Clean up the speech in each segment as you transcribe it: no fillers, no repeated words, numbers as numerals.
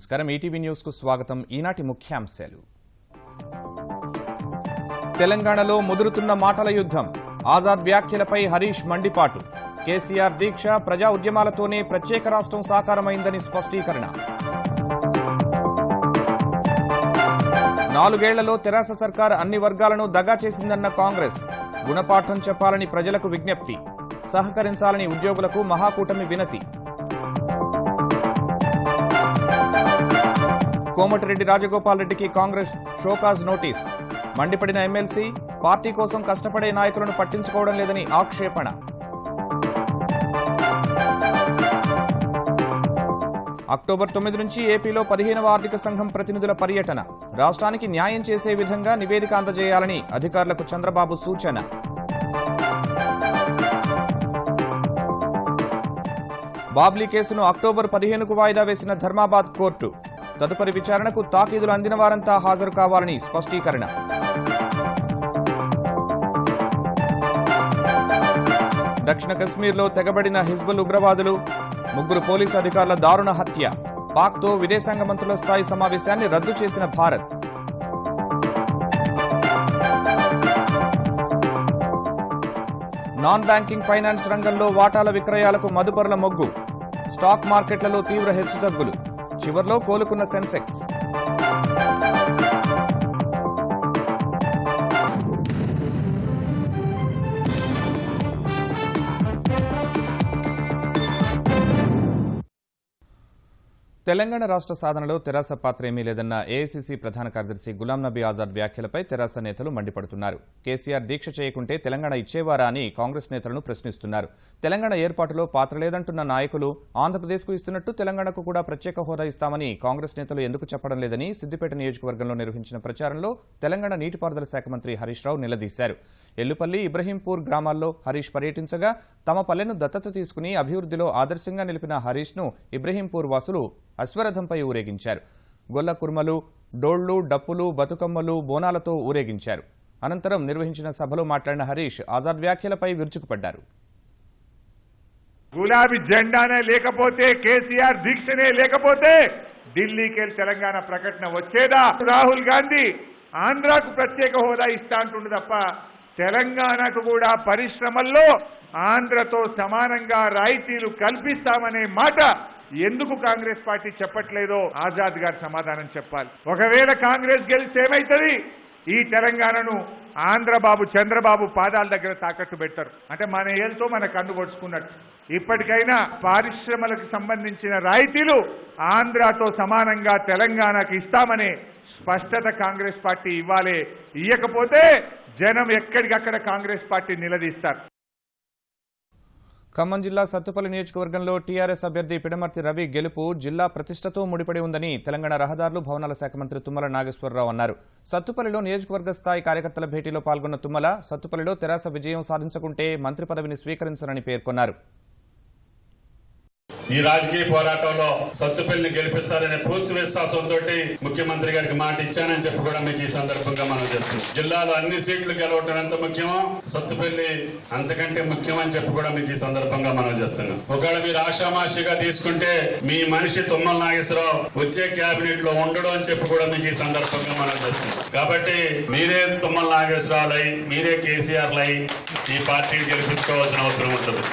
నమస్కారం ETV news కు స్వాగతం. ఈనాటి ముఖ్యాంశాలు. తెలంగాణలో ముదురుతున్న మాటల యుద్ధం. ఆజాద్ వ్యాఖ్యలపై హరీష్ మండిపాటు. కేసీఆర్ దీక్ష ప్రజా ఉద్యమాలతోనే ప్రత్యేక రాష్ట్రం సాకారమైందని స్పష్టీకరణ. 4 ఏళ్లలో తెరాస సర్కార్ అన్ని వర్గాలను దగా చేసిందన్న కాంగ్రెస్. గుణపాఠం చెప్పాలని ప్రజలకు విజ్ఞప్తి. సహకరించాలని ఉద్యోగులకు మహాకూటమి వినతి. కోమటిరెడ్డి రాజగోపాల్ రెడ్డికి కాంగ్రెస్ షోకాజ్ నోటీస్. మండిపడిన ఎమ్మెల్సీ పార్టీ కోసం కష్టపడే నాయకులను పట్టించుకోవడం లేదని ఆక్షేపణ. అక్టోబర్ 9 నుంచి ఏపీలో 15వ ఆర్థిక సంఘం ప్రతినిధుల పర్యటన. రాష్ట్రానికి న్యాయం చేసే విధంగా నివేదిక అందజేయాలని అధికారులకు చంద్రబాబు సూచన. బాబ్లీ కేసును అక్టోబర్ 15కు వాయిదా వేసిన ధర్మాబాద్ కోర్టు. తదుపరి విచారణకు తాకీదులు అందిన వారంతా హాజరు కావాలని స్పష్టీకరణ. దక్షిణ కశ్మీర్లో తెగబడిన హిజ్బుల్ ఉగ్రవాదులు. 3 పోలీసు అధికారుల దారుణ హత్య. పాక్తో విదేశాంగ మంత్రుల స్థాయి సమావేశాన్ని రద్దు చేసిన భారత్. నాన్ బ్యాంకింగ్ ఫైనాన్స్ రంగంలో వాటాల విక్రయాలకు మదుపరుల మొగ్గు. స్టాక్ మార్కెట్లలో తీవ్ర హెచ్చుతగ్గులు. చివర్లో కోలుకున్న సెన్సెక్స్. తెలంగాణ రాష్ట్ర సాధనలో తెరాస పాత్ర ఏమీ లేదన్న ఏఐసీసీ ప్రధాన కార్యదర్శి గులాం నబీ ఆజాద్ వ్యాఖ్యలపై తెరాస నేతలు మండిపడుతున్నారు. కేసీఆర్ దీక్ష చేయకుంటే తెలంగాణ ఇచ్చేవారా అని కాంగ్రెస్ నేతలను ప్రశ్నిస్తున్నారు. తెలంగాణ ఏర్పాటులో పాత్ర లేదంటున్న నాయకులు ఆంధ్రప్రదేశ్కు ఇస్తున్నట్టు తెలంగాణకు కూడా ప్రత్యేక హోదా ఇస్తామని కాంగ్రెస్ నేతలు ఎందుకు చెప్పడం లేదని సిద్దిపేట నియోజకవర్గంలో నిర్వహించిన ప్రచారంలో తెలంగాణ నీటిపారుదల శాఖ మంత్రి హరీష్ రావు నిలదీశారు. ఎల్లుపల్లి, ఇబ్రహీంపూర్ గ్రామాల్లో హరీష్ పర్యటించగా తమ పల్లెను దత్తత తీసుకుని అభివృద్ధిలో ఆదర్శంగా నిలిపిన హరీష్ ను ఇబ్రహీంపూర్ వాసులు అశ్వరథంపై ఊరేగించారు. గొల్ల కుర్మలు, డోళ్లు, డప్పులు, బతుకమ్మలు, బోనాలతో ఊరేగించారు. అనంతరం నిర్వహించిన సభలో మాట్లాడిన హరీష్ ఆజాద్ వ్యాఖ్యలపై విరుచుకుపడ్డారు. గులాబీ జెండానే లేకపోతే, కేసీఆర్ దీక్షనే లేకపోతే ఢిల్లీకి తెలంగాణ ప్రకటన వచ్చేదా? రాహుల్ గాంధీ ఆంధ్రాకు ప్రత్యేక హోదా ఇస్తా అంటుండు తప్ప తెలంగాణకు కూడా పరిశ్రమల్లో ఆంధ్రతో సమానంగా రాయితీలు కల్పిస్తామనే మాట ఎందుకు కాంగ్రెస్ పార్టీ చెప్పట్లేదో ఆజాద్ గారు సమాధానం చెప్పాలి. ఒకవేళ కాంగ్రెస్ గెలిస్తే ఏమైతుంది? ఈ తెలంగాణను ఆంధ్రబాబు చంద్రబాబు పాదాల దగ్గర తాకట్టు పెట్టారు. అంటే మన ఏళ్ళతో మన కన్ను కొడుచుకున్నట్టు. ఇప్పటికైనా పారిశ్రమలకు సంబంధించిన రాయితీలు ఆంధ్రతో సమానంగా తెలంగాణకు ఇస్తామనే స్పష్టత కాంగ్రెస్ పార్టీ ఇవ్వాలి. ఇయ్యకపోతే జనం ఎక్కడికక్కడ కాంగ్రెస్ పార్టీ నిలదీస్తారు. ఖమ్మం జిల్లా సత్తుపల్లి నియోజకవర్గంలో టీఆర్ఎస్ అభ్యర్థి పిడమర్తి రవి గెలుపు జిల్లా ప్రతిష్టతో ముడిపడి ఉందని తెలంగాణ రహదారులు, భవనాల శాఖ మంత్రి తుమ్మల నాగేశ్వరరావు అన్నారు. సత్తుపల్లిలో నియోజకవర్గ స్థాయి కార్యకర్తల భేటీలో పాల్గొన్న తుమ్మల సత్తుపల్లిలో తెరాస విజయం సాధించకుంటే మంత్రి పదవిని స్వీకరించరని పేర్కొన్నారు. ఈ రాజకీయ పోరాటంలో సత్తుపల్లిని గెలిపిస్తారనే పూర్తి విశ్వాసంతో ముఖ్యమంత్రి గారికి మాట ఇచ్చానని చెప్పి కూడా మీకు ఈ సందర్భంగా మనం చేస్తున్నాం. జిల్లాలో అన్ని సీట్లు గెలవటం ఎంత ముఖ్యమో సత్తుపల్లి అంతకంటే ముఖ్యమని చెప్పి కూడా మీకు ఈ సందర్భంగా మనం చేస్తున్నాం. ఒకవేళ మీరు ఆషామాషిగా తీసుకుంటే మీ మనిషి తుమ్మల నాగేశ్వరరావు వచ్చే కేబినెట్ లో ఉండడం అని చెప్పి కూడా మీకు ఈ సందర్భంగా మనం చేస్తున్నాం. కాబట్టి మీరే తుమ్మల నాగేశ్వరరావు లై, మీరే కేసీఆర్ లై ఈ పార్టీని గెలిపించుకోవాల్సిన అవసరం ఉంటుంది.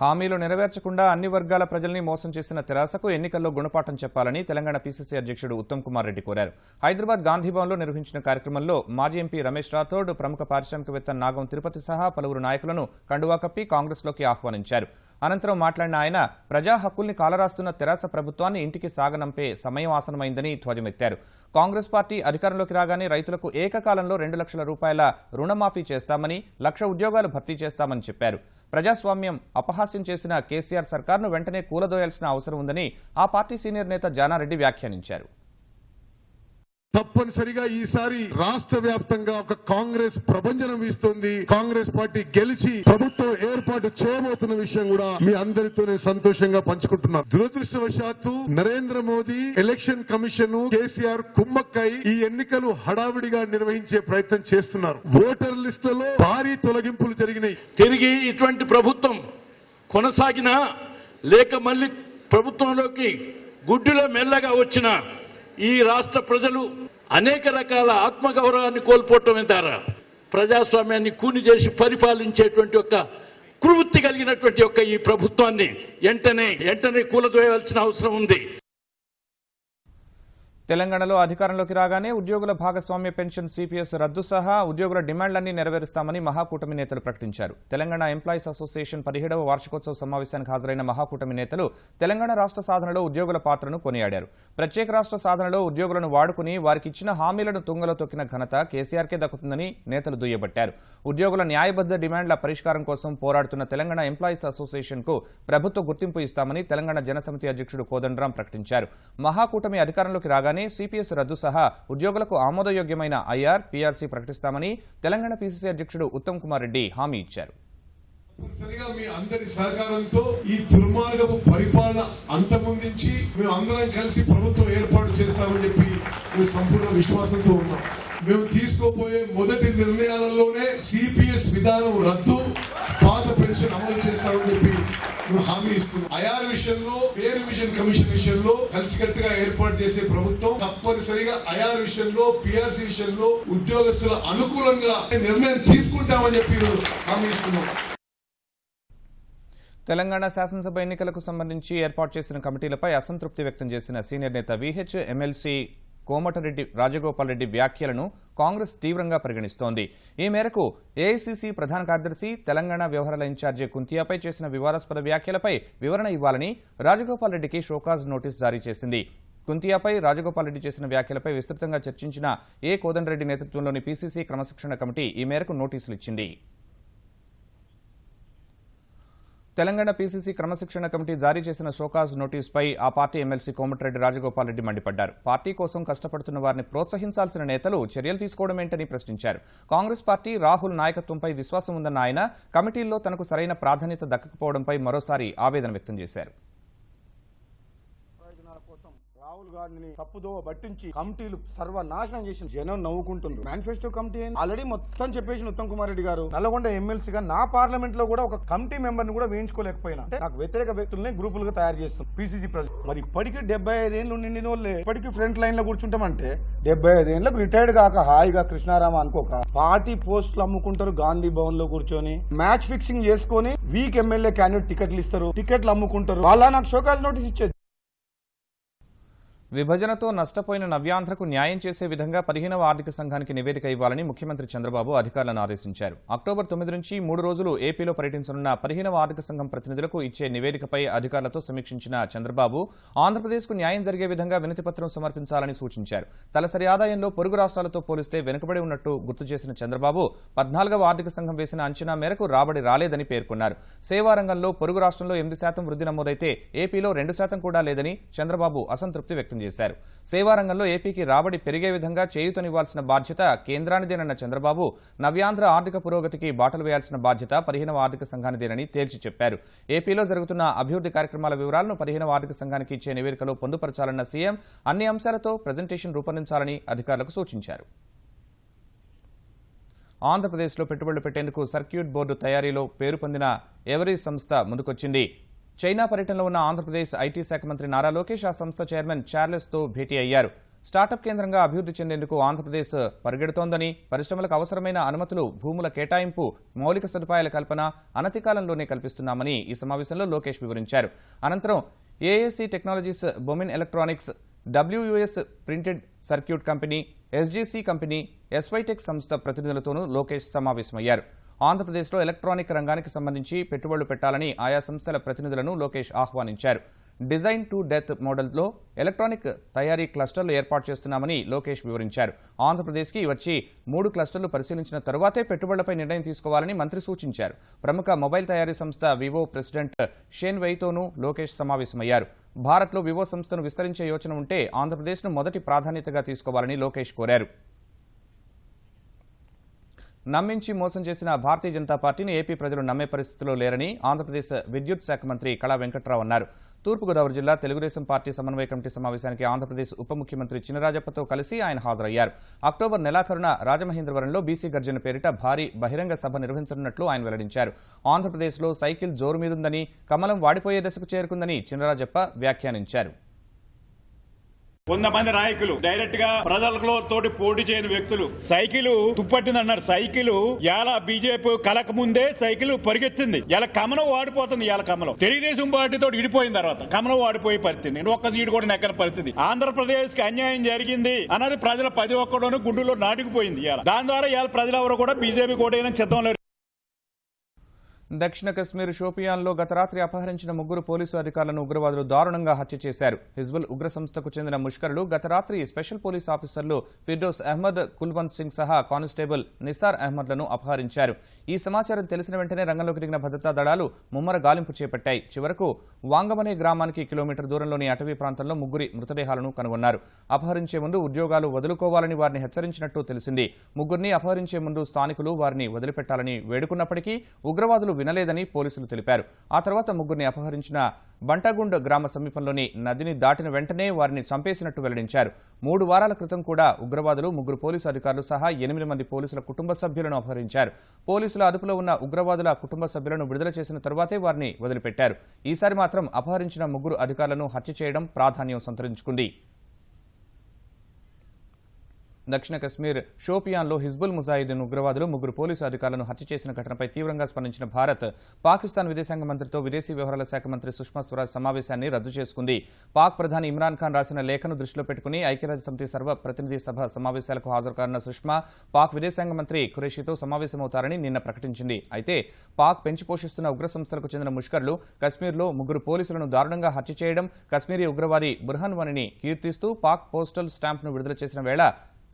హామీలు నెరవేర్చకుండా అన్ని వర్గాల ప్రజల్ని మోసం చేసిన తెరాసకు ఎన్నికల్లో గుణపాఠం చెప్పాలని తెలంగాణ పీసీసీ అధ్యక్షుడు ఉత్తమ్ కుమార్ రెడ్డి కోరారు. హైదరాబాద్ గాంధీభవన్లో నిర్వహించిన కార్యక్రమంలో మాజీ ఎంపీ రమేష్ రాథోడ్, ప్రముఖ పారిశ్రామికవేత్త నాగం తిరుపతి సహా పలువురు నాయకులను కండువా కప్పి కాంగ్రెస్లోకి ఆహ్వానించారు. అనంతరం మాట్లాడిన ఆయన ప్రజా హక్కుల్ని కాలరాస్తున్న తెరాస ప్రభుత్వాన్ని ఇంటికి సాగనంపే సమయం ఆసనమైందని ధ్వజమెత్తారు. కాంగ్రెస్ పార్టీ అధికారంలోకి రాగానే రైతులకు ఏకకాలంలో 2 లక్షల రూపాయల రుణమాఫీ చేస్తామని, 1 లక్ష ఉద్యోగాలు భర్తీ చేస్తామని చెప్పారు. ప్రజాస్వామ్యం అపహాస్యం చేసిన కేసీఆర్ సర్కార్ను వెంటనే కూలదోయాల్సిన అవసరం ఉందని ఆ పార్టీ సీనియర్ నేత జానారెడ్డి వ్యాఖ్యానించారు. తప్పనిసరిగా ఈసారి రాష్ట్ర వ్యాప్తంగా ఒక కాంగ్రెస్ ప్రభంజనం వీస్తుంది. కాంగ్రెస్ పార్టీ గెలిచి ప్రభుత్వం ఏర్పాటు చేయబోతున్న విషయం కూడా మీ అందరితోనే సంతోషంగా పంచుకుంటున్నారు. దురదృష్టవశాత్తు నరేంద్ర మోదీ, ఎలక్షన్ కమిషన్, కేసీఆర్ కుమ్మక్కై ఈ ఎన్నికలు హడావిడిగా నిర్వహించే ప్రయత్నం చేస్తున్నారు. ఓటర్ లిస్టులలో భారీ తొలగింపులు జరిగినాయి. తిరిగి ఇటువంటి ప్రభుత్వం కొనసాగినా లేక మళ్ళీ ప్రభుత్వంలోకి గుడ్డిలో మెల్లగా వచ్చిన ఈ రాష్ట్ర ప్రజలు అనేక రకాల ఆత్మగౌరవాన్ని కోల్పోవటమే ద్వారా ప్రజాస్వామ్యాన్ని కూని చేసి పరిపాలించేటువంటి ఒక కువృత్తి కలిగినటువంటి యొక్క ఈ ప్రభుత్వాన్ని వెంటనే కూలదోయాల్సిన అవసరం ఉంది. తెలంగాణలో అధికారంలోకి రాగానే ఉద్యోగుల భాగస్వామ్య పెన్షన్ సిపిఎస్ రద్దు సహా ఉద్యోగుల డిమాండ్లన్నీ నెరవేరుస్తామని మహాకూటమి నేతలు ప్రకటించారు. తెలంగాణ ఎంప్లాయీస్ అసోసియేషన్ 17వ వార్షికోత్సవ సమావేశానికి హాజరైన మహాకూటమి నేతలు తెలంగాణ రాష్ట్ర సాధనలో ఉద్యోగుల పాత్రను కొనియాడారు. ప్రత్యేక రాష్ట్ర సాధనలో ఉద్యోగులను వాడుకుని వారికి ఇచ్చిన హామీలను తుంగలో తొక్కిన ఘనత కేసీఆర్కే దక్కుతుందని నేతలు దుయ్యబట్టారు. ఉద్యోగుల న్యాయబద్ధ డిమాండ్ల పరిష్కారం కోసం పోరాడుతున్న తెలంగాణ ఎంప్లాయీస్ అసోసియేషన్ కు ప్రభుత్వ గుర్తింపు ఇస్తామని తెలంగాణ జనసమితి అధ్యక్షుడు కోదండరాం ప్రకటించారు. మహాకూటమి అధికారంలోకి రాగానే సిపిఎస్ రద్దు సహా ఉద్యోగులకు ఆమోదయోగ్యమైన ఐఆర్, పీఆర్సీ ప్రకటిస్తామని తెలంగాణ పీసీసీ అధ్యక్షుడు ఉత్తమ్ కుమార్ రెడ్డి హామీ ఇచ్చారు. తప్పనిసరిగా మీ అందరి సహకారంతో ఈ దుర్మార్గపు పరిపాలన అంతమొందించి మేము అందరం కలిసి ప్రభుత్వం ఏర్పాటు చేస్తామని చెప్పి మేము సంపూర్ణ విశ్వాసంతో ఉన్నాం. మేము తీసుకోబోయే మొదటి నిర్ణయాలలోనే సిపిఎస్ విధానం రద్దు, పాత పెన్షన్ అమలు చేస్తామని చెప్పి మేము హామీ ఇస్తున్నాం. ఐఆర్ విషయంలో, పే రివిజన్ కమిషన్ విషయంలో కలిసికట్టుగా ఏర్పాటు చేసే ప్రభుత్వం తప్పనిసరిగా ఐఆర్ విషయంలో, పిఆర్సీ విషయంలో ఉద్యోగస్తుల అనుకూలంగా నిర్ణయం తీసుకుంటామని చెప్పి హామీ ఇస్తున్నాం. తెలంగాణ శాసనసభ ఎన్నికలకు సంబంధించి ఏర్పాటు చేసిన కమిటీలపై అసంతృప్తి వ్యక్తం చేసిన సీనియర్ నేత విహెచ్ ఎమ్మెల్సీ కోమటిరెడ్డి రాజగోపాల్ రెడ్డి వ్యాఖ్యలను కాంగ్రెస్ తీవ్రంగా పరిగణిస్తోంది. ఈ మేరకు ఏఐసీసీ ప్రధాన కార్యదర్శి, తెలంగాణ వ్యవహారాల ఇన్ఛార్జి కుంతియాపై చేసిన వివాదాస్పద వ్యాఖ్యలపై వివరణ ఇవ్వాలని రాజగోపాల్ రెడ్డికి షోకాజ్ నోటీస్ జారీ చేసింది. కుంతియాపై రాజగోపాల్ రెడ్డి చేసిన వ్యాఖ్యలపై విస్తృతంగా చర్చించిన ఏ కోదండరెడ్డి నేతృత్వంలోని పీసీసీ క్రమశిక్షణ కమిటీ ఈ మేరకు నోటీసులు ఇచ్చింది. తెలంగాణ పీసీసీ క్రమశిక్షణ కమిటీ జారీ చేసిన షోకాజ్ నోటీసుపై ఆ పార్టీ ఎమ్మెల్సీ కోమటిరెడ్డి రాజగోపాల్ రెడ్డి మండిపడ్డారు. పార్టీ కోసం కష్టపడుతున్న వారిని ప్రోత్సహించాల్సిన నేతలు చర్యలు తీసుకోవడమేంటని ప్రశ్నించారు. కాంగ్రెస్ పార్టీ రాహుల్ నాయకత్వంపై విశ్వాసం ఉందన్న ఆయన కమిటీల్లో తనకు సరైన ప్రాధాన్యత దక్కకపోవడంపై మరోసారి ఆవేదన వ్యక్తం చేశారు. రాహుల్ గాంధీని తప్పుదో పట్టించి కమిటీలు సర్వనాశనం చేసిన జనం నవ్వుకుంటుంది. మేనిఫెస్టో కమిటీ ఆల్రెడీ మొత్తం చెప్పేసిన ఉత్తమ్ కుమార్ రెడ్డి గారు నల్లగొండ ఎమ్మెల్సీగా నా పార్లమెంట్ లో కూడా ఒక కమిటీ మెంబర్ ని కూడా వేయించుకోలేకపోయినా నాకు వ్యతిరేక వ్యక్తులనే గ్రూపులుగా తయారు చేస్తాం పీసీసీ ప్రజలు. మరి ఇప్పటికీ 75 ఏళ్ళు నిండిన వాళ్ళే ఇప్పటికీ ఫ్రంట్ లైన్ లో కూర్చుంటామంటే 75 ఏళ్ళకు రిటైర్డ్ కాక హాయిగా కృష్ణారామ అనుకోక పార్టీ పోస్టులు అమ్ముకుంటారు. గాంధీ భవన్ లో కూర్చొని మ్యాచ్ ఫిక్సింగ్ చేసుకుని వీక్ ఎమ్మెల్యే క్యాండిడేట్ టికెట్లు ఇస్తారు, టికెట్లు అమ్ముకుంటారు. వాళ్ళ నాకు షోకాజ్ నోటీస్ ఇచ్చేది. విభజనతో నష్టపోయిన నవ్యాంధ్రకు న్యాయం చేసే విధంగా 15వ ఆర్థిక సంఘానికి నివేదిక ఇవ్వాలని ముఖ్యమంత్రి చంద్రబాబు అధికారులను ఆదేశించారు. అక్టోబర్ 9 నుంచి 3 రోజులు ఏపీలో పర్యటించనున్న 15వ ఆర్థిక సంఘం ప్రతినిధులకు ఇచ్చే నివేదికపై అధికారులతో సమీక్షించిన చంద్రబాబు ఆంధ్రప్రదేశ్కు న్యాయం జరిగే విధంగా వినతిపత్రం సమర్పించాలని సూచించారు. తలసరి ఆదాయంలో పొరుగు రాష్ట్రాలతో పోలిస్తే వెనుకబడి ఉన్నట్టు గుర్తు చేసిన చంద్రబాబు 14వ ఆర్థిక సంఘం వేసిన అంచనా మేరకు రాబడి రాలేదని పేర్కొన్నారు. సేవా రంగంలో పొరుగు రాష్ట్రంలో 8% వృద్ధి నమోదైతే ఏపీలో 2% కూడా లేదని చంద్రబాబు అసంతృప్తి వ్యక్తం చేశారు. సేవా రంగంలో ఏపీకి రాబడి పెరిగే విధంగా చేయూతనివ్వాల్సిన బాధ్యత కేంద్రానిదేనన్న చంద్రబాబు నవ్యాంధ్ర ఆర్థిక పురోగతికి బాటలు వేయాల్సిన బాధ్యత 15వ ఆర్థిక సంఘానిదేనని తేల్చి చెప్పారు. ఏపీలో జరుగుతున్న అభివృద్ధి కార్యక్రమాల వివరాలను 15వ ఆర్థిక సంఘానికి ఇచ్చే నివేదికలో పొందుపరచాలన్న సీఎం అన్ని అంశాలతో ప్రెజెంటేషన్ రూపొందించాలని అధికారులకు సూచించారు. ఆంధ్రప్రదేశ్లో పెట్టుబడులు పెట్టేందుకు సర్క్యూట్ బోర్డు తయారీలో పేరు పొందిన ఎవరీ సంస్థ ముందుకొచ్చింది. చైనా పర్యటనలో ఉన్న ఆంధ్రప్రదేశ్ ఐటీ శాఖ మంత్రి నారా లోకేష్ ఆ సంస్థ చైర్మన్ చార్లెస్తో భేటీ అయ్యారు. స్టార్టప్ కేంద్రంగా అభివృద్ధి చెందేందుకు ఆంధ్రప్రదేశ్ పరిగెడుతోందని, పరిశ్రమలకు అవసరమైన అనుమతులు, భూముల కేటాయింపు, మౌలిక సదుపాయాల కల్పన అనతి కాలంలోనే కల్పిస్తున్నామని ఈ సమావేశంలో లోకేష్ వివరించారు. అనంతరం AAC technologies, Bomin electronics, WUS printed circuit company, SGC company, SYTech సంస్థ ప్రతినిధులతోనూ లోకేష్ సమావేశమయ్యారు. ఆంధ్రప్రదేశ్లో ఎలక్ట్రానిక్ రంగానికి సంబంధించి పెట్టుబడులు పెట్టాలని ఆయా సంస్థల ప్రతినిధులను లోకేష్ ఆహ్వానించారు. డిజైన్ టు డెత్ మోడల్లో ఎలక్ట్రానిక్ తయారీ క్లస్టర్లు ఏర్పాటు చేస్తున్నామని లోకేష్ వివరించారు. ఆంధ్రప్రదేశ్కి వచ్చి 3 క్లస్టర్లు పరిశీలించిన తరువాతే పెట్టుబడులపై నిర్ణయం తీసుకోవాలని మంత్రి సూచించారు. ప్రముఖ మొబైల్ తయారీ సంస్థ వివో ప్రెసిడెంట్ షేన్ వైతోనూ లోకేష్ సమావేశమయ్యారు. భారత్లో వివో సంస్థను విస్తరించే యోచన ఉంటే ఆంధ్రప్రదేశ్ను మొదటి ప్రాధాన్యతగా తీసుకోవాలని లోకేష్ కోరారు. నమ్మించి మోసం చేసిన భారతీయ జనతా పార్టీని ఏపీ ప్రజలు నమ్మే పరిస్థితిలో లేరని ఆంధ్రప్రదేశ్ విద్యుత్ శాఖ మంత్రి కళా వెంకట్రావు అన్నారు. తూర్పుగోదావరి జిల్లా తెలుగుదేశం పార్టీ సమన్వయ కమిటీ సమావేశానికి ఆంధ్రప్రదేశ్ ఉప ముఖ్యమంత్రి చినరాజప్పతో కలిసి ఆయన హాజరయ్యారు. అక్టోబర్ నెలాఖరున రాజమహేంద్రవరంలో బీసీ గర్జన పేరిట భారీ బహిరంగ సభ నిర్వహించనున్నట్లు ఆయన వెల్లడించారు. ఆంధ్రప్రదేశ్లో సైకిల్ జోరు మీదుందని, కమలం వాడిపోయే దశకు చేరుకుందని చినరాజప్ప వ్యాఖ్యానించారు. 100 మంది నాయకులు డైరెక్ట్ గా ప్రజలలో తోటి పోటీ చేయని వ్యక్తులు సైకిల్ తుప్పట్టిందన్నారు. సైకిల్ ఇలా బీజేపీ కలక ముందే సైకిల్ పరిగెత్తింది. ఇలా కమలం వాడిపోతుంది. ఇలా కమలం తెలుగుదేశం పార్టీతో ఇడిపోయిన తర్వాత కమలం వాడిపోయే పరిస్థితి, ఒక్క సీటు కూడా నెక్కని పరిస్థితి. ఆంధ్రప్రదేశ్ కి అన్యాయం జరిగింది అన్నది ప్రజల 10 ఒక్కడోనూ గుండెలో నాటుకుపోయింది. దాని ద్వారా ఇవాళ ప్రజలెవరూ కూడా బీజేపీ కోటైన చిత్తం లేరు. దక్షిణ కశ్మీర్ షోపియాన్లో గత రాత్రి అపహరించిన 3 పోలీసు అధికారులను ఉగ్రవాదులు దారుణంగా హత్య చేశారు. హిజ్బుల్ ఉగ్ర సంస్థకు చెందిన ముష్కరులు గత రాత్రి స్పెషల్ పోలీస్ ఆఫీసర్లు ఫిర్డోస్ అహ్మద్, కుల్వంత్ సింగ్ సహా కానిస్టేబుల్ నిసార్ అహ్మద్లను అపహరించారు. ఈ సమాచారం తెలిసిన వెంటనే రంగంలోకి దిగిన భద్రతా దళాలు ముమ్మర గాలింపు చేపట్టాయి. చివరకు వాంగమనే గ్రామానికి కిలోమీటర్ దూరంలోని అటవీ ప్రాంతంలో 3 మృతదేహాలను కనుగొన్నారు. అపహరించే ముందు ఉద్యోగాలు వదులుకోవాలని వారిని హెచ్చరించినట్టు తెలిసింది. 3 అపహరించే ముందు స్థానికులు వారిని వదిలిపెట్టాలని వేడుకున్నప్పటికీ ఉగ్రవాదులు వినలేదని పోలీసులు తెలిపారు. ఆ తర్వాత 3 అపహరించిన బంటగుండ్ గ్రామ సమీపంలోని నదిని దాటిన వెంటనే వారిని చంపేసినట్టు వెల్లడించారు. 3 వారాల క్రితం కూడా ఉగ్రవాదులు 3 పోలీసు అధికారులు సహా 8 మంది పోలీసుల కుటుంబ సభ్యులను అపహరించారు. పోలీసుల అదుపులో ఉన్న ఉగ్రవాదుల కుటుంబ సభ్యులను విడుదల చేసిన తరువాతే వారిని వదిలిపెట్టారు. ఈసారి మాత్రం అపహరించిన 3 అధికారులను హత్య చేయడం ప్రాధాన్యం సంతరించుకుంది. దక్షిణ కశ్మీర్ షోపియాన్లో హిజ్బుల్ ముజాహిదీన్ ఉగ్రవాదులు 3 పోలీసు అధికారులను హత్య చేసిన ఘటనపై తీవ్రంగా స్పందించిన భారత్ పాకిస్తాన్ విదేశాంగ మంత్రితో విదేశీ వ్యవహారాల శాఖ మంత్రి సుష్మా స్వరాజ్ సమావేశాన్ని రద్దు చేసుకుంది. పాక్ ప్రధాని ఇమ్రాన్ ఖాన్ రాసిన లేఖను దృష్టిలో పెట్టుకుని ఐక్యరాజ్యసమితి సర్వప్రతినిధి సభ సమావేశాలకు హాజరు కానున్న సుష్మా పాక్ విదేశాంగ మంత్రి ఖురేషీతో సమావేశమవుతారని నిన్న ప్రకటించింది. అయితే పాక్ పెంచి పోషిస్తున్న ఉగ్ర సంస్థలకు చెందిన ముష్కర్లు కశ్మీర్లో 3 పోలీసులను దారుణంగా హత్య చేయడం, కశ్మీరీ ఉగ్రవాది బుర్హాన్ వానీని కీర్తిస్తూ పాక్ పోస్టల్ స్టాంప్ను విడుదల చేసిన వేళ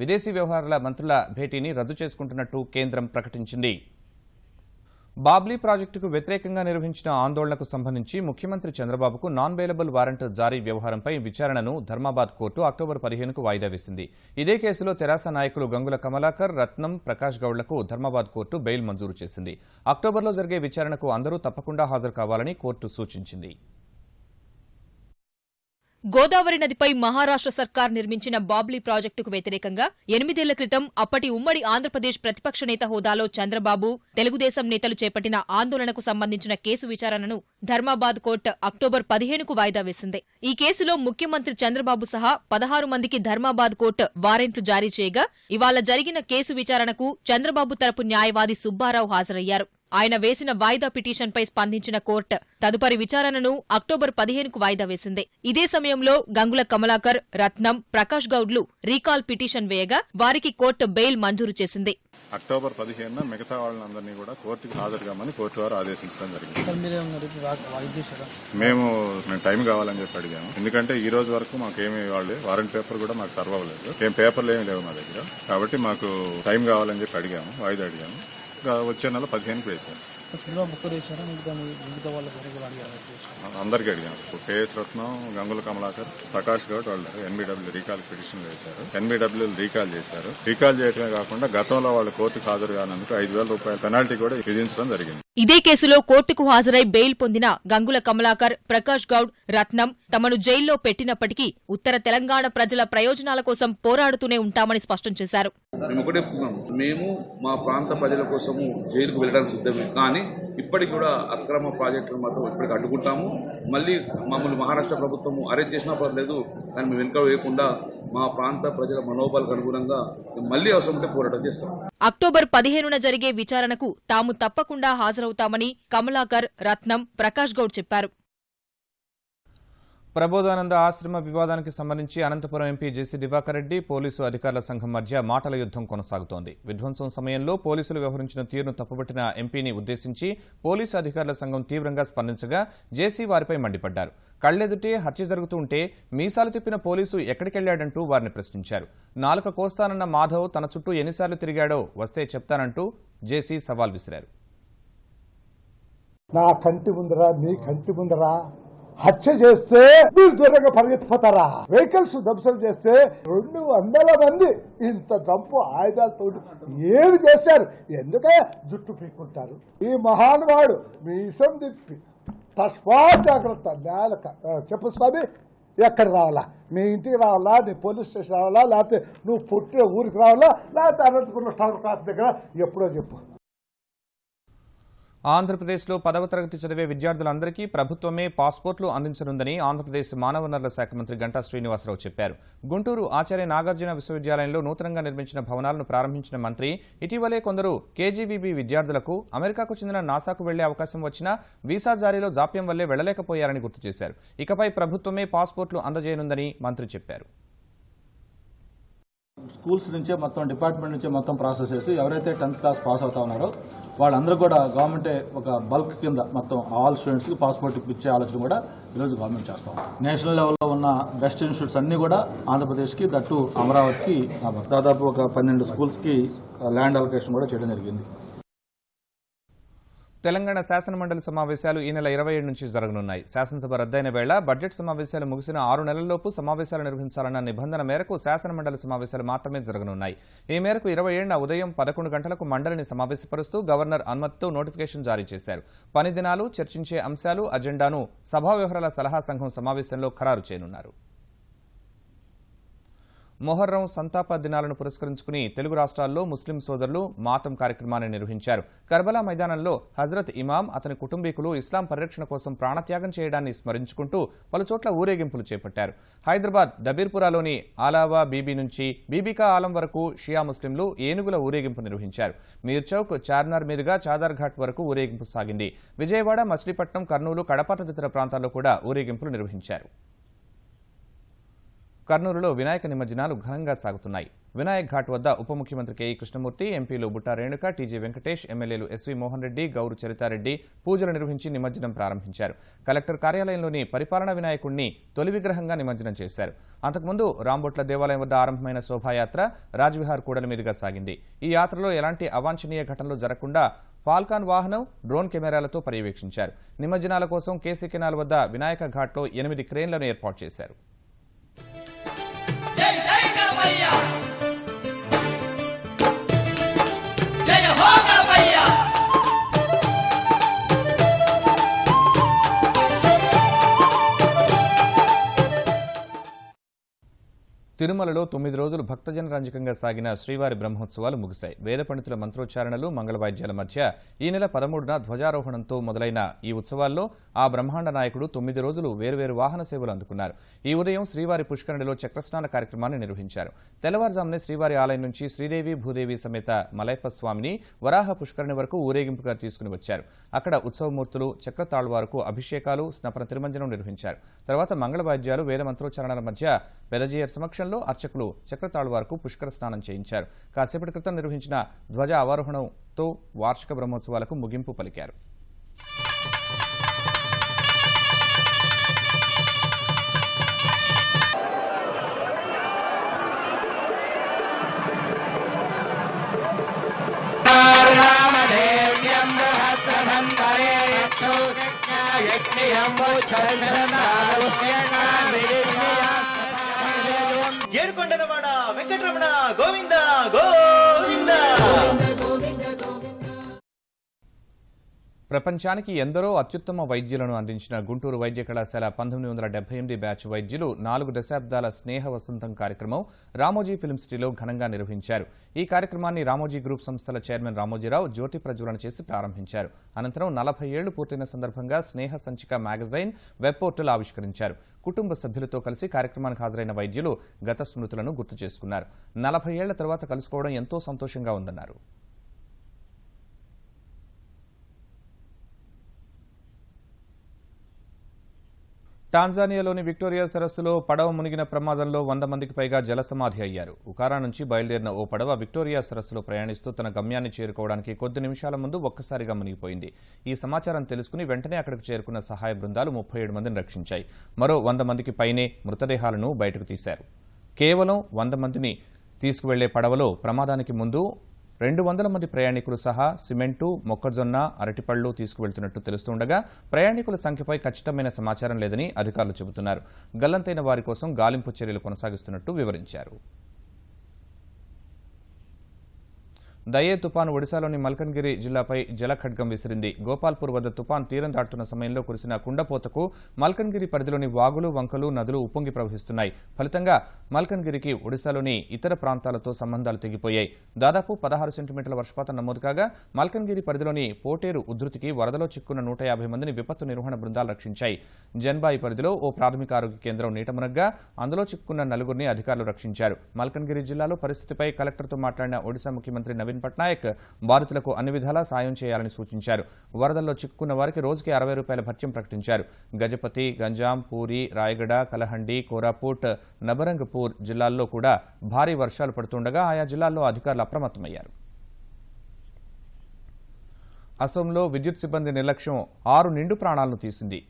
విదేశీ వ్యవహారాల మంత్రుల భేటీని రద్దు చేసుకుంటున్నట్టు కేంద్రం ప్రకటించింది. బాబ్లీ ప్రాజెక్టుకు వ్యతిరేకంగా నిర్వహించిన ఆందోళనకు సంబంధించి ముఖ్యమంత్రి చంద్రబాబుకు నాన్ బెయిలబుల్ వారెంట్ జారీ వ్యవహారంపై విచారణను ధర్మాబాద్ కోర్టు అక్టోబర్ 15కు వాయిదా వేసింది. ఇదే కేసులో తెరాస నాయకులు గంగుల కమలాకర్, రత్నం, ప్రకాష్ గౌడ్లకు ధర్మాబాద్ కోర్టు బెయిల్ మంజూరు చేసింది. అక్టోబర్లో జరిగే విచారణకు అందరూ తప్పకుండా హాజరు కావాలని కోర్టు సూచించింది. గోదావరి నదిపై మహారాష్ట్ర సర్కార్ నిర్మించిన బాబ్లీ ప్రాజెక్టుకు వ్యతిరేకంగా 8 ఏళ్ల క్రితం అప్పటి ఉమ్మడి ఆంధ్రప్రదేశ్ ప్రతిపక్ష నేత హోదాలో చంద్రబాబు, తెలుగుదేశం నేతలు చేపట్టిన ఆందోళనకు సంబంధించిన కేసు విచారణను ధర్మాబాద్ కోర్టు అక్టోబర్ 15కు వాయిదా వేసింది. ఈ కేసులో ముఖ్యమంత్రి చంద్రబాబు సహా 16 మందికి ధర్మాబాద్ కోర్టు వారెంట్లు జారీ చేయగా ఇవాళ జరిగిన కేసు విచారణకు చంద్రబాబు తరపు న్యాయవాది సుబ్బారావు హాజరయ్యారు. ఆయన వేసిన వాయిదా పిటిషన్పై స్పందించిన కోర్టు తదుపరి విచారణను అక్టోబర్ 15కు వాయిదా వేసింది. ఇదే సమయంలో గంగుల కమలాకర్, రత్నం, ప్రకాష్ గౌడ్లు రీకాల్ పిటిషన్ వేయగా వారికి కోర్టు బెయిల్ మంజూరు చేసింది. అక్టోబర్ 15న మిగతా వాళ్ళందరినీ కూడా కోర్టుకు హాజరుగామని కోర్టు వారు ఆదేశించడం జరిగింది. మేము టైం కావాలని చెప్పి అడిగాము. ఎందుకంటే ఈ రోజు వరకు మాకేమి వాళ్ళు వారెంట్ పేపర్ కూడా మాకు సర్వ్ అవ్వలేదు. ఏం పేపర్లు ఏమి లేవు మా దగ్గర. కాబట్టి మాకు టైం కావాలని చెప్పి అడిగాము, వాయిదా అడిగాము. వచ్చే నెల 15కి వేశారు. అందరికీ అడిగాము. కేఎస్ రత్నం, గంగుల కమలాకర్, ప్రకాష్ గౌడ్ వాళ్ళు ఎన్బిడబ్ల్యూ రీకాల్ పిటిషన్ వేశారు. ఎన్బిడబ్ల్యూ రీకాల్ చేశారు. రీకాల్ చేయడమే కాకుండా గతంలో వాళ్ళు కోర్టుకు హాజరు కానందుకు 5,000 రూపాయల పెనాల్టీ కూడా విధించడం జరిగింది. ఇదే కేసులో కోర్టుకు హాజరై బెయిల్ పొందిన గంగుల కమలాకర్, ప్రకాష్ గౌడ్, రత్నం తమను జైల్లో పెట్టినప్పటికీ ఉత్తర తెలంగాణ ప్రజల ప్రయోజనాల కోసం పోరాడుతూనే ఉంటామని స్పష్టం చేశారు. మేము మా ప్రాంత ప్రజల కోసము జైలుకు వెళ్ళడానికి సిద్ధమే, కానీ ఇప్పటికి కూడా అక్రమ ప్రాజెక్టులు మాత్రం ఇప్పటికి అడ్డుకుంటాము. మళ్ళీ మమ్మల్ని మహారాష్ట్ర ప్రభుత్వము అరెస్ట్ చేసినా పర్లేదు, కానీ మేము వెనుక వేయకుండా మా ప్రాంత ప్రజల మనోబలకు అనుగుణంగా మళ్లీ అవసరం ఉంటే పోరాటం చేస్తాం. అక్టోబర్ 15న జరిగే విచారణకు తాము తప్పకుండా హాజరవుతామని కమలాకర్, రత్నం, ప్రకాష్ గౌడ్ చెప్పారు. ప్రబోధానంద ఆశ్రమ వివాదానికి సంబంధించి Anantapuram MP JC Diwakar Reddy, police అధికారుల సంఘం మధ్య మాటల యుద్ధం కొనసాగుతోంది. విధ్వంసం సమయంలో పోలీసులు వ్యవహరించిన తీరును తప్పుపట్టిన ఎంపీని ఉద్దేశించి పోలీసు అధికారుల సంఘం తీవ్రంగా స్పందించగా జేసీ వారిపై మండిపడ్డారు. కళ్లెదుటే హత్య జరుగుతుంటే మీసాలు తిప్పిన పోలీసు ఎక్కడికెళ్లాడంటూ వారిని ప్రశ్నించారు. నాలుక కోస్తానన్న మాధవ్ తన చుట్టూ ఎన్నిసార్లు తిరిగాడో వస్తే చెప్తానంటూ జేసీ సవాల్ విసిరారు. నా కంటి ముందరా, నీ కంటి ముందరా హత్య చేస్తే మీరు దూరంగా పరిగెత్తిపోతారా? వెహికల్స్ ధ్వంసం చేస్తే 200 మంది ఇంత దంపు ఆయుధాలతో ఏమి చేశారు? ఎందుకే జుట్టు పీక్కుంటారు? ఈ మహానుభావుడు మీ ఇసం తిప్పి తస్మా జాగ్రత్త. నేలక చెప్పు స్వామి, ఎక్కడ రావాలా? మీ ఇంటికి రావాలా? నీ పోలీస్ స్టేషన్ రావాలా? లేకపోతే నువ్వు పుట్టిన ఊరికి రావాలా? లేకపోతే అనంతపురం టౌన్ క్లాస్ దగ్గర ఎప్పుడో చెప్పు. ఆంధ్రప్రదేశ్లో 10వ తరగతి చదివే విద్యార్థులందరికీ ప్రభుత్వమే పాస్పోర్ట్లు అందించనుందని ఆంధ్రప్రదేశ్ మానవ వనరుల శాఖ మంత్రి గంటా శ్రీనివాసరావు చెప్పారు. గుంటూరు ఆచార్య నాగార్జున విశ్వవిద్యాలయంలో నూతనంగా నిర్మించిన భవనాలను ప్రారంభించిన మంత్రి ఇటీవలే కొందరు కేజీవీబీ విద్యార్థులకు అమెరికాకు చెందిన నాసాకు వెళ్లే అవకాశం వచ్చినా వీసా జారీలో జాప్యం వల్లే వెళ్లలేకపోయారని గుర్తు చేశారు. ఇకపై ప్రభుత్వమే పాస్పోర్ట్లు అందజేయనుందని మంత్రి చెప్పారు. స్కూల్స్ నుంచే మొత్తం డిపార్ట్మెంట్ నుంచే మొత్తం ప్రాసెస్ చేసి ఎవరైతే 10th క్లాస్ పాస్ అవుతా ఉన్నారో వాళ్ళందరూ కూడా గవర్నమెంటే ఒక బల్క్ కింద మొత్తం ఆల్ స్టూడెంట్స్ కి పాస్పోర్ట్ ఇచ్చే ఆలోచన కూడా ఈరోజు గవర్నమెంట్ చేస్తాం. నేషనల్ లెవెల్లో ఉన్న బెస్ట్ ఇన్స్టిట్యూట్స్ అన్ని కూడా ఆంధ్రప్రదేశ్ కి దట్టు అమరావతికి దాదాపు ఒక 12 స్కూల్స్ కి ల్యాండ్ అలొకేషన్ కూడా చేయడం జరిగింది. తెలంగాణ శాసనమండలి సమావేశాలు ఈ నెల 27 నుంచి జరగనున్నాయి. శాసనసభ రద్దయిన వేళ బడ్జెట్ సమావేశాలు ముగిసిన 6 నెలల్లోపు సమావేశాలు నిర్వహించాలన్న నిబంధన మేరకు శాసనమండలి సమావేశాలు మాత్రమే జరగనున్నాయి. ఈ మేరకు 27న ఉదయం 11 గంటలకు మండలిని సమావేశపరుస్తూ గవర్నర్ అనుమతితో నోటిఫికేషన్ జారీ చేశారు. పని దినాలు, చర్చించే అంశాలు, అజెండాను సభా వ్యవహారాల సలహా సంఘం సమావేశంలో ఖరారు చేయనున్నారు. మొహర్రం సంతాప దినాలను పురస్కరించుకుని తెలుగు రాష్ట్రాల్లో ముస్లిం సోదరులు మాతం కార్యక్రమాన్ని నిర్వహించారు. కర్బలా మైదానంలో హజరత్ ఇమాం, అతని కుటుంబీకులు ఇస్లాం పరిరక్షణ కోసం ప్రాణత్యాగం చేయడాన్ని స్మరించుకుంటూ పలుచోట్ల ఊరేగింపులు చేపట్టారు. హైదరాబాద్ దబీర్పురాలోని ఆలావా బీబీ నుంచి బీబీకా ఆలం వరకు షియా ముస్లింలు ఏనుగుల ఊరేగింపు నిర్వహించారు. మీర్ చౌక్, చార్మినార్ మీదుగా చాదర్ ఘాట్ వరకు ఊరేగింపు సాగింది. విజయవాడ, మచిలీపట్నం, కర్నూలు, కడప తదితర ప్రాంతాల్లో కూడా ఊరేగింపులు నిర్వహించారు. కర్నూలులో వినాయక నిమజ్జనాలు ఘనంగా సాగుతున్నాయి. వినాయక్ ఘాట్ వద్ద ఉప ముఖ్యమంత్రి కేఈ కృష్ణమూర్తి, ఎంపీలు బుట్టా రేణుక, టీజీ వెంకటేష్, ఎమ్మెల్యేలు ఎస్వీ మోహన్ రెడ్డి, గౌరు చరితారెడ్డి పూజలు నిర్వహించి నిమజ్జనం ప్రారంభించారు. కలెక్టర్ కార్యాలయంలోని పరిపాలనా వినాయకుడిని తొలి విగ్రహంగా నిమజ్జనం చేశారు. అంతకుముందు రాంబొట్ల దేవాలయం వద్ద ఆరంభమైన శోభాయాత్ర రాజ్విహార్ కూడలి మీదుగా సాగింది. ఈ యాత్రలో ఎలాంటి అవాంఛనీయ ఘటనలు జరగకుండా ఫాల్కాన్ వాహనం, డ్రోన్ కెమెరాలతో పర్యవేక్షించారు. నిమజ్జనాల కోసం కేసీ కెనాల్ వద్ద వినాయక ఘాట్లో 8 క్రేన్లను ఏర్పాటు చేశారు. తిరుమలలో 9 రోజులు భక్తజన రంజకంగా సాగిన శ్రీవారి బ్రహ్మోత్సవాలు ముగిశాయి. వేద పండితుల మంత్రోచ్చారణలు, మంగళవాద్యాల మధ్య ఈ నెల 13న ధ్వజారోహణంతో మొదలైన ఈ ఉత్సవాల్లో ఆ బ్రహ్మాండ నాయకుడు 9 రోజులు వేర్వేరు వాహన సేవలు అందుకున్నారు. ఈ ఉదయం శ్రీవారి పుష్కరిణిలో చక్రస్నాన కార్యక్రమాన్ని నిర్వహించారు. తెల్లవారుజామునే శ్రీవారి ఆలయం నుంచి శ్రీదేవి, భూదేవి సమేత మలయప్ప స్వామిని వరాహ పుష్కరిణి వరకు ఊరేగింపుగా తీసుకుని వచ్చారు. అక్కడ ఉత్సవమూర్తులు, చక్రతాళ్వారుకు అభిషేకాలు, స్నపన తిరుమంజనం నిర్వహించారు. తర్వాత మంగళవాద్యాలు, వేద మంత్రోచ్చారణల మధ్య పెదజీయర్ సమక్షంలో అర్చకులు చక్రతాళ్వారుకు పుష్కర స్నానం చేయించారు. కాసేపటి క్రితం నిర్వహించిన ధ్వజ అవరోహణంతో వార్షిక బ్రహ్మోత్సవాలకు ముగింపు పలికారు. ఏడుకొండలవాడ వెంకటరమణ గోవింద గోవింద. ప్రపంచానికి ఎందరో అత్యుత్తమ వైద్యులను అందించిన గుంటూరు వైద్య కళాశాల 1978 బ్యాచ్ వైద్యులు 4 దశాబ్దాల స్నేహ వసంతం కార్యక్రమం రామోజీ ఫిల్మ్ సిటీలో ఘనంగా నిర్వహించారు. ఈ కార్యక్రమాన్ని రామోజీ గ్రూప్ సంస్థల చైర్మన్ రామోజీరావు జ్యోతి ప్రజ్వలన చేసి ప్రారంభించారు. అనంతరం 40 ఏళ్లు పూర్తయిన సందర్భంగా స్నేహ సంచిక మ్యాగజైన్, వెబ్ పోర్టల్ ఆవిష్కరించారు. కుటుంబ సభ్యులతో కలిసి కార్యక్రమానికి హాజరైన వైద్యులు గత స్మృతులను గుర్తు చేసుకున్నారు. 40 ఏళ్ల తర్వాత కలుసుకోవడం ఎంతో సంతోషంగా ఉందన్నారు. టాంజానియాలోని విక్టోరియా సరస్సులో పడవ మునిగిన ప్రమాదంలో 100 మందికి పైగా జలసమాధి అయ్యారు. ఉకారా నుంచి బయలుదేరిన ఓ పడవ విక్టోరియా సరస్సులో ప్రయాణిస్తూ తన గమ్యాన్ని చేరుకోవడానికి కొద్ది నిమిషాల ముందు ఒక్కసారిగా మునిగిపోయింది. ఈ సమాచారం తెలుసుకుని వెంటనే అక్కడికి చేరుకున్న సహాయ బృందాలు 37 మందిని రక్షించాయి. మరో 100 మందికి పైనే మృతదేహాలను బయటకు తీశారు. కేవలం 100 మందిని తీసుకువెళ్లే పడవలో ప్రమాదానికి ముందు 200 మంది ప్రయాణికులు సహా సిమెంటు, మొక్కజొన్న, అరటిపళ్లు తీసుకువెళ్తున్నట్టు తెలుస్తుండగా ప్రయాణికుల సంఖ్యపై ఖచ్చితమైన సమాచారం లేదని అధికారులు చెబుతున్నారు. గల్లంతైన వారి కోసం గాలింపు చర్యలు కొనసాగిస్తున్నట్టు వివరించారు. దయే తుపాను ఒడిశాలోని మల్కన్గిరి జిల్లాపై జలఖడ్గం విసిరింది. గోపాల్పూర్ వద్ద తుపాను తీరం దాటుతున్న సమయంలో కురిసిన కుండపోతకు మల్కన్గిరి పరిధిలోని వాగులు, వంకలు, నదులు ఉప్పొంగి ప్రవహిస్తున్నాయి. ఫలితంగా మల్కన్గిరికి ఒడిశాలోని ఇతర ప్రాంతాలతో సంబంధాలు తెగిపోయాయి. దాదాపు 16 సెంటీమీటర్ల వర్షపాతం నమోదు కాగా మల్కన్గిరి పరిధిలోని పోటేరు ఉధృతికి వరదలో చిక్కున్న 150 మందిని విపత్తు నిర్వహణ బృందాలు రక్షించాయి. జన్బాయి పరిధిలో ఓ ప్రాథమిక ఆరోగ్య కేంద్రం నీటమునగ్గా అందులో చిక్కున్న 4గురిని అధికారులు రక్షించారు. మల్కన్గిరి జిల్లాలో పరిస్థితిపై కలెక్టర్తో మాట్లాడిన ఒడిశా ముఖ్యమంత్రి నవీన్ పట్నాయక్ బాధితులకు అన్ని విధాలా సాయం చేయాలని సూచించారు. వరదల్లో చిక్కుకున్న వారికి రోజుకి 60 రూపాయల భత్యం ప్రకటించారు. గజపతి, గంజాం, పూరి, రాయగడ, కలహండి, కోరాపుట్, నబరంగపూర్ జిల్లాల్లో కూడా భారీ వర్షాలు పడుతుండగా ఆయా జిల్లాల్లో అధికారులు అప్రమత్తమయ్యారు. అసోంలో విద్యుత్ సిబ్బంది నిర్లక్ష్యం 6 నిండు ప్రాణాలను తీసింది.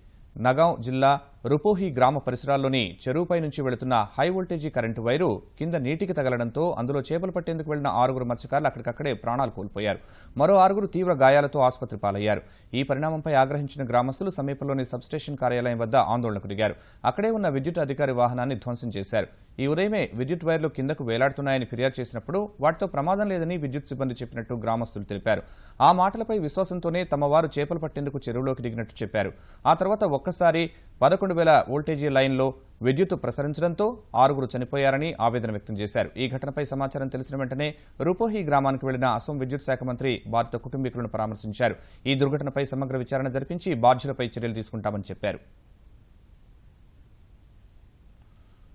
నగావ్ జిల్లా రుపోహి గ్రామ పరిసరాల్లోని చెరువుపై నుంచి వెళుతున్న హై వోల్టేజీ కరెంటు వైరు కింద నీటికి తగలడంతో అందులో చేపలు పట్టేందుకు వెళ్లిన 6 మత్స్యకారులు అక్కడికక్కడే ప్రాణాలు కోల్పోయారు. మరో 6 తీవ్ర గాయాలతో ఆసుపత్రి పాలయ్యారు. ఈ పరిణామంపై ఆగ్రహించిన గ్రామస్తులు సమీపంలోని సబ్స్టేషన్ కార్యాలయం వద్ద ఆందోళనకు దిగారు. అక్కడే ఉన్న విద్యుత్ అధికారి వాహనాన్ని ధ్వంసం చేశారు. ఈ ఉదయమే విద్యుత్ వైర్లు కిందకు వేలాడుతున్నాయని ఫిర్యాదు చేసినప్పుడు వాటితో ప్రమాదం లేదని విద్యుత్ సిబ్బంది చెప్పినట్టు గ్రామస్తులు తెలిపారు. ఆ మాటలపై విశ్వాసంతోనే తమ వారు చేపలు పట్టేందుకు చెరువులోకి దిగినట్టు చెప్పారు. ఆ తర్వాత ఒక్కసారి 11,000 వోల్టేజీ లైన్లో విద్యుత్ ప్రసరించడంతో 6 చనిపోయారని ఆవేదన వ్యక్తం చేశారు. ఈ ఘటనపై సమాచారం తెలిసిన వెంటనే రుపోహి గ్రామానికి వెళ్లిన అసోం విద్యుత్ శాఖ మంత్రి బాధిత కుటుంబీకులను పరామర్శించారు. ఈ దుర్ఘటనపై సమగ్ర విచారణ జరిపించి బాధ్యులపై చర్యలు తీసుకుంటామని చెప్పారు.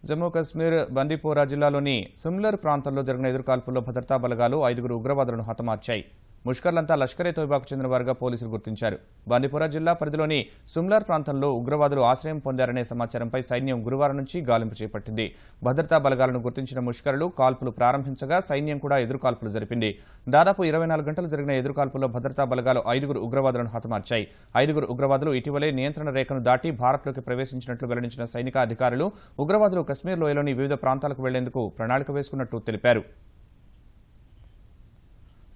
జమ్మూ కశ్మీర్ బందీపోరా జిల్లాలోని సిమ్లర్ ప్రాంతంలో జరిగిన ఎదురుకాల్పుల్లో భద్రతా బలగాలు 5 ఉగ్రవాదులను హతమార్చాయి. ముష్కర్లంతా లష్కరే తోయిబాకు చెందిన వారుగా పోలీసులు గుర్తించారు. బందీపోరా జిల్లా పరిధిలోని సుమ్లార్ ప్రాంతంలో ఉగ్రవాదులు ఆశ్రయం పొందారనే సమాచారంపై సైన్యం గురువారం నుంచి గాలింపు చేపట్టింది. భద్రతా బలగాలను గుర్తించిన ముష్కరులు కాల్పులు ప్రారంభించగా సైన్యం కూడా ఎదురుకాల్పులు జరిపింది. దాదాపు 24 గంటలు జరిగిన ఎదురుకాల్పుల్లో భద్రతా బలగాలు 5 ఉగ్రవాదులను హతమార్చాయి. 5 ఉగ్రవాదులు ఇటీవలే నియంత్రణ రేఖను దాటి భారత్లోకి ప్రవేశించినట్లు వెల్లడించిన సైనిక అధికారులు ఉగ్రవాదులు కశ్మీర్ లోయలోని వివిధ ప్రాంతాలకు వెళ్లేందుకు ప్రణాళిక వేసుకున్నట్టు తెలిపారు.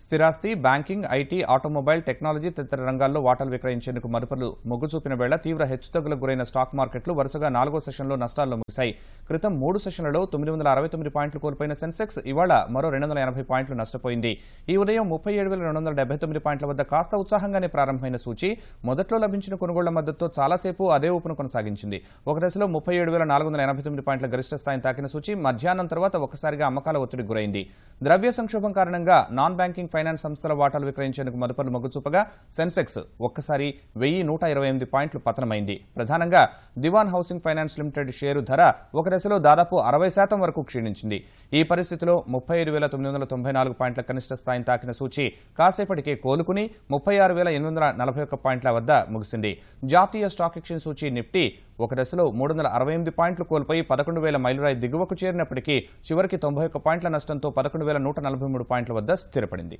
స్థిరాస్తి, బ్యాంకింగ్, ఐటీ, ఆటోమొబైల్, టెక్నాలజీ తదితర రంగాల్లో వాటాలు విక్రయించేందుకు మదుపర్లు మొగ్గు చూపిన వేళ తీవ్ర హెచ్చుతగ్గులకు గురైన స్టాక్ మార్కెట్లు వరుసగా 4వ సెషన్లో నష్టాల్లో ముగిశాయి. క్రితం 3 సెషన్లలో 969 పాయింట్లు కోల్పోయిన సెన్సెక్స్ ఇవాళ మరో 280 పాయింట్లు నష్టపోయింది. ఈ ఉదయం 37,279 పాయింట్ల వద్ద కాస్త ఉత్సాహంగానే ప్రారంభమైన సూచీ మొదట్లో లభించిన కొనుగోళ్ల మద్దతుతో చాలాసేపు అదే ఊపును కొనసాగించింది. ఒక దశలో 37,489 పాయింట్ల గరిష్ట స్థాయిని తాకిన సూచీ మధ్యాహ్నం తర్వాత ఒక్కసారిగా అమ్మకాల ఒత్తిడికి గురైంది. ద్రవ్య సంక్షోభం కారణంగా నాన్ బ్యాంకింగ్ ఫైనాన్స్ సంస్థల వాటాలు విక్రయించేందుకు మదుపర్లు మొగ్గు చూపగా సెన్సెక్స్ ఒక్కసారి 1,128 పాయింట్లు పతనమైంది. ప్రధానంగా దివాన్ హౌసింగ్ ఫైనాన్స్ లిమిటెడ్ షేరు ధర ఒక దశలో దాదాపు 60% వరకు క్షీణించింది. ఈ పరిస్థితిలో 35,994 పాయింట్ల కనిష్ట స్థాయిని తాకిన సూచీ కాసేపటికే కోలుకుని 36,841 పాయింట్ల వద్ద ముగిసింది. జాతీయ స్టాక్ ఎక్స్చేంజ్ సూచీ నిఫ్టీ ఒక దశలో 368 పాయింట్లు కోల్పోయి 11,000 మైలురాయి దిగువకు చేరినప్పటికీ చివరికి 91 పాయింట్ల నష్టంతో 11,143 పాయింట్ల వద్ద స్థిరపడింది.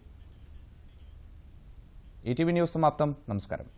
ఈటీవీ న్యూస్ సమాప్తం. నమస్కారం.